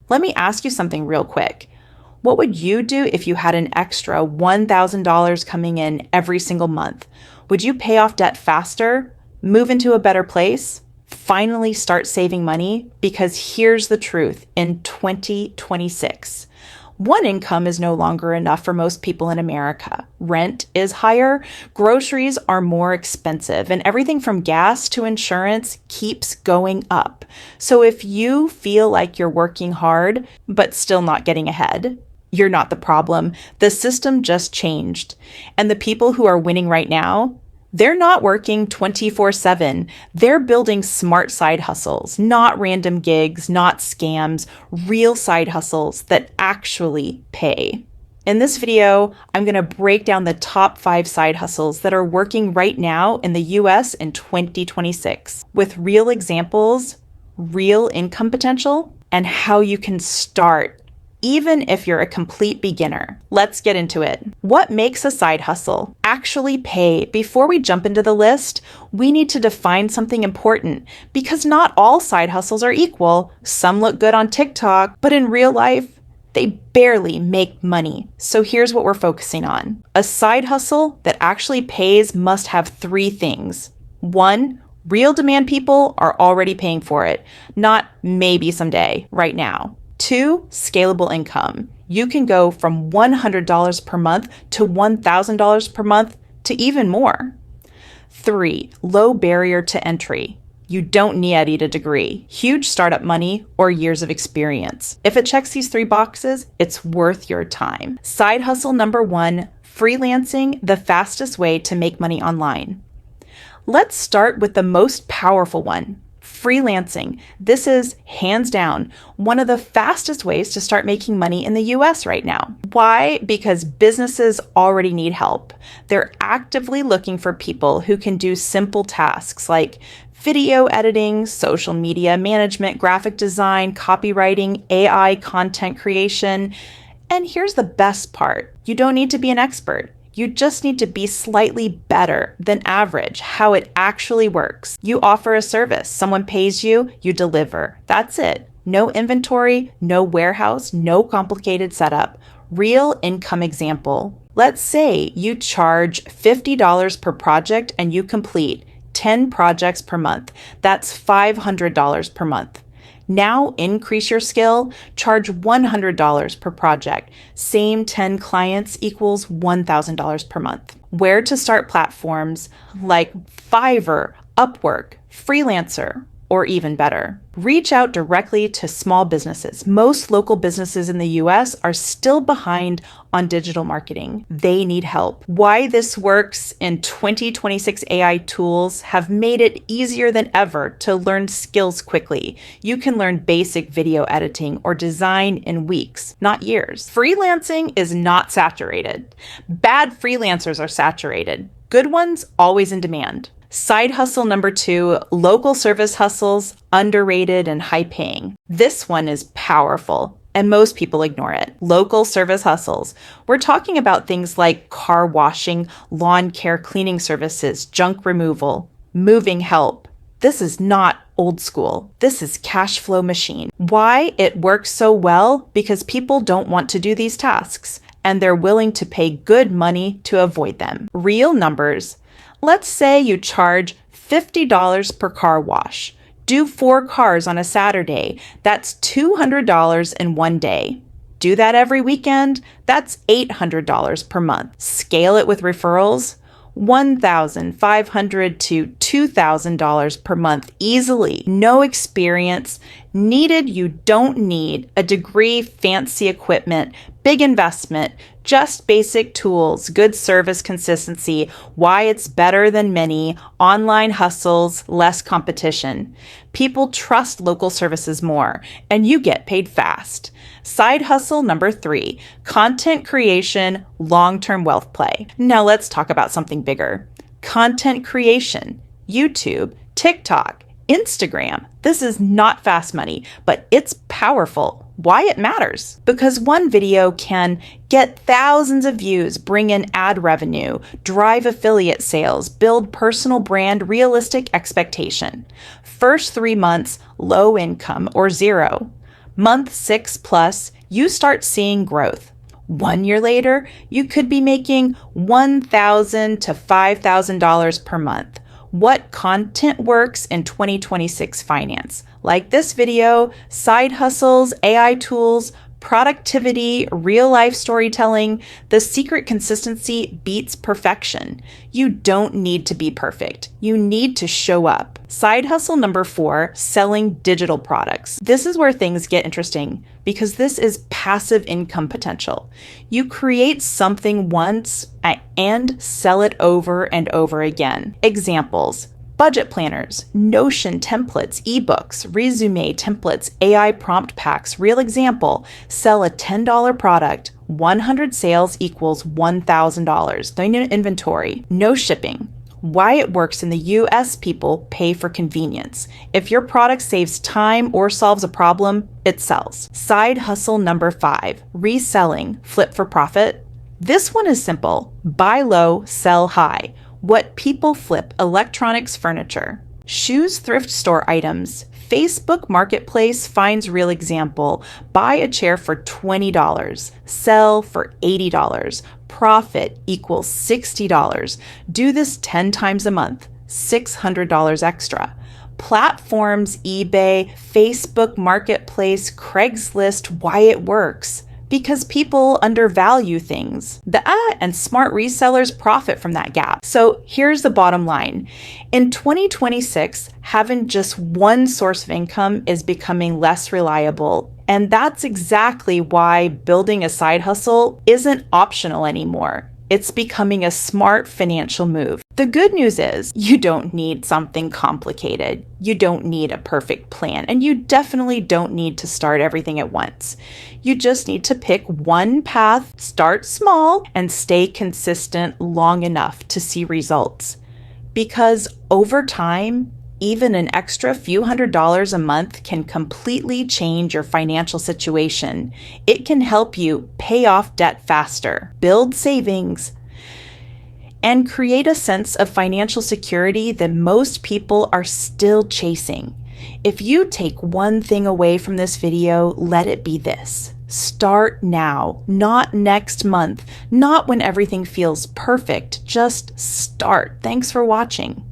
Let me ask you something real quick. What would you do if you had an extra $1,000 coming in every single month? Would you pay off debt faster, move into a better place, finally start saving money? Because here's the truth in 2026. One income is no longer enough for most people in America. Rent is higher, groceries are more expensive, and everything from gas to insurance keeps going up. So if you feel like you're working hard, but still not getting ahead, you're not the problem. The system just changed. And the people who are winning right now, they're not working 24/7. They're building smart side hustles, not random gigs, not scams, real side hustles that actually pay. In this video, I'm going to break down the top 5 side hustles that are working right now in the US in 2026 with real examples, real income potential, and how you can start even if you're a complete beginner. Let's get into it. What makes a side hustle actually pay? Before we jump into the list, we need to define something important because not all side hustles are equal. Some look good on TikTok, but in real life, they barely make money. So here's what we're focusing on. A side hustle that actually pays must have 3 things. 1, real demand people are already paying for it, not maybe someday, right now. 2, scalable income. You can go from $100 per month to $1,000 per month to even more. 3, low barrier to entry. You don't need a degree, huge startup money, or years of experience. If it checks these 3 boxes, it's worth your time. Side hustle number 1, freelancing, the fastest way to make money online. Let's start with the most powerful one. Freelancing. This is hands down one of the fastest ways to start making money in the US right now. Why? Because businesses already need help. They're actively looking for people who can do simple tasks like video editing, social media management, graphic design, copywriting, AI content creation. And here's the best part. You don't need to be an expert. You just need to be slightly better than average, how it actually works. You offer a service, someone pays you, you deliver. That's it. No inventory, no warehouse, no complicated setup. Real income example. Let's say you charge $50 per project and you complete 10 projects per month. That's $500 per month. Now increase your skill, charge $100 per project. Same 10 clients equals $1,000 per month. Where to start platforms like Fiverr, Upwork, Freelancer, or even better. Reach out directly to small businesses. Most local businesses in the US are still behind on digital marketing. They need help. Why this works in 2026 AI tools have made it easier than ever to learn skills quickly. You can learn basic video editing or design in weeks, not years. Freelancing is not saturated. Bad freelancers are saturated. Good ones always in demand. Side hustle number 2, local service hustles, underrated and high paying. This one is powerful and most people ignore it. Local service hustles. We're talking about things like car washing, lawn care, cleaning services, junk removal, moving help. This is not old school. This is cash flow machine. Why it works so well? Because people don't want to do these tasks and they're willing to pay good money to avoid them. Real numbers. Let's say you charge $50 per car wash. Do 4 cars on a Saturday. That's $200 in one day. Do that every weekend. That's $800 per month. Scale it with referrals. $1,500 to $2,000 per month easily. No experience needed. You don't need a degree, fancy equipment, big investment, just basic tools, good service consistency, why it's better than many, online hustles, less competition. People trust local services more, and you get paid fast. Side hustle number 3, content creation, long-term wealth play. Now let's talk about something bigger. Content creation, YouTube, TikTok, Instagram. This is not fast money, but it's powerful. Why it matters? Because one video can get thousands of views, bring in ad revenue, drive affiliate sales, build personal brand, realistic expectation. First 3 months, low income or zero. Month 6 plus, you start seeing growth. 1 year later, you could be making $1,000 to $5,000 per month. What content works in 2026 finance? Like this video, side hustles, AI tools, productivity, real life storytelling. The secret: consistency beats perfection. You don't need to be perfect. You need to show up. Side hustle number 4, selling digital products. This is where things get interesting because this is passive income potential. You create something once and sell it over and over again. Examples: budget planners, Notion templates, ebooks, resume templates, AI prompt packs. Real example: sell a $10 product, 100 sales equals $1,000. No inventory, no shipping. Why it works in the US: people pay for convenience. If your product saves time or solves a problem, it sells. Side hustle number 5, reselling, flip for profit. This one is simple: buy low, sell high. What people flip: electronics, furniture, shoes, thrift store items. Facebook Marketplace finds real example: buy a chair for $20, sell for $80, profit equals $60. Do this 10 times a month, $600 extra. Platforms: eBay, Facebook Marketplace, Craigslist. Why it works: because people undervalue things. And smart resellers profit from that gap. So here's the bottom line. In 2026, having just one source of income is becoming less reliable. And that's exactly why building a side hustle isn't optional anymore. It's becoming a smart financial move. The good news is you don't need something complicated. You don't need a perfect plan, and you definitely don't need to start everything at once. You just need to pick one path, start small, and stay consistent long enough to see results. Because over time, even an extra few $100s a month can completely change your financial situation. It can help you pay off debt faster, build savings, and create a sense of financial security that most people are still chasing. If you take one thing away from this video, let it be this: start now, not next month, not when everything feels perfect. Just start. Thanks for watching.